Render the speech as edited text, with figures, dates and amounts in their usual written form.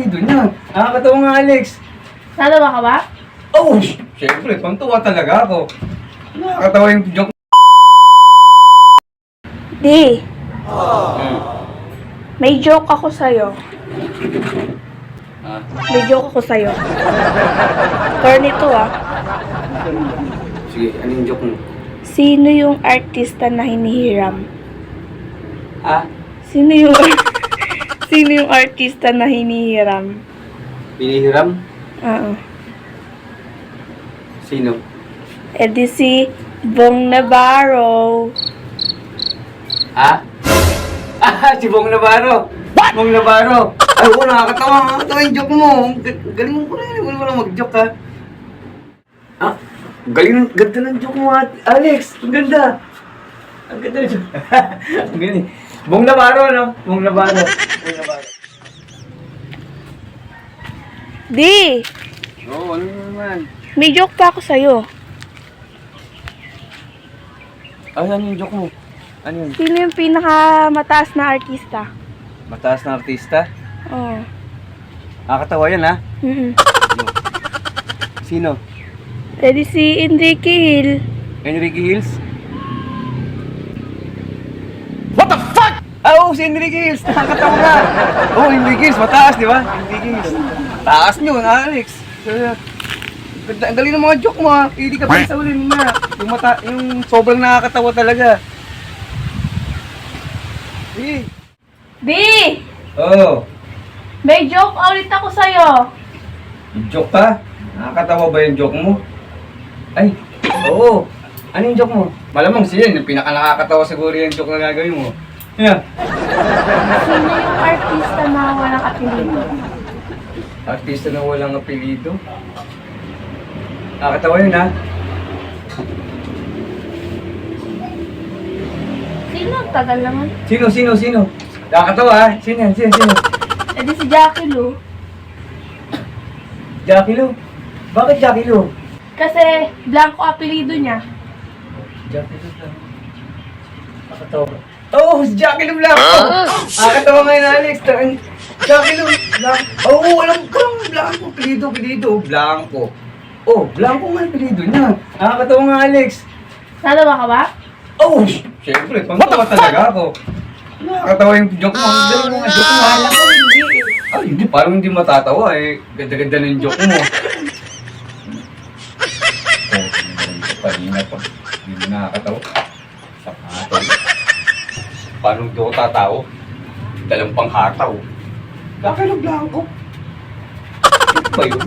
apelido niya. Nakakatawa nga, Alex. Natawa ka ba? Oh, syempre, pantuwa talaga ako. Nakakatawa yung joke. Di. May joke ako sa'yo. Ah, May joke ako sa'yo. Turn ito ah. sige, ano yung joke mo? Sino yung artista na hinihiram? Ah, Sino yung Sino yung artista na hinihiram? pinihiram? Oo. Sino? Eh di si Bong Navarro. Ah? Ah, si Bong Navarro! What? Bong Navarro! Ay, oo, nakakatawa yung joke mo. Galing mo pala, galing mo lang mag-joke ha. Ah, galing, ganda ng joke mo Alex. Ang ganda. Ang ganda ng joke. Ang galing. Bong Navarro, no? Bong Navarro. Bong Navarro. Di! Oo, ano naman? May joke pa ako sa'yo. Ano yung joke mo? Ano yun? Sino yung pinakamataas na artista? Mataas na artista? Oo. Nakakatawa yan ha? Mm-mm. Sino? Eh di si Enrique Hill. Enrique Hills? What the fuck? Ah, oo, si Enrique Hills. Nakakatawa nga. Oo, Enrique Hills. Mataas, di ba? Enrique Hills. Taas nyo, Alex. Ang galing ng mga joke mo ha. Hindi ka pa sa uli na. Yung sobrang nakakatawa talaga. Sige. Di! Oo. May joke ulit ako sa'yo. Yung joke ka? Nakakatawa ba yung joke mo? Ay, oo. Ano yung joke mo? Malamang siya, yung pinaka nakakatawa siguro yung joke na gagawin mo. Yeah. Sino yung artista na walang apelido? Artista na walang apelido. Nakakatawa yun ha? Sino? Tagal naman. Sino? Nakakatawa ha? Sino yan? Sino? Eh di si Jackie Lou. Jackie Lou? Bakit Jackie Lou? Kasi blanco apelido niya. Jackie Lou lang. Nakakatawa ba? Oo, si Jackie Lou Blanco! Nakakatawa ngayon Alex. Jackie Lou Blanco. Oo, alam ko lang. Blanco, apelido. Blanco. Oh, Blanco nga apelido niya. Nakakatawa nga Alex. Natawa ka ba? Oh, syempre, pantawa talaga ako. Nakakatawa yung joke mo. Ang galing mo nga joke mo. Alam ko hindi. Ay, hindi. Parang hindi matatawa eh. Ganda-ganda na yung joke mo. Oh, kanina pa. Hindi mo nakakatawa. Sakataw. Paano hindi ako tatawa? Dalang panghataw. Kakailang blanco. Ano ba yun?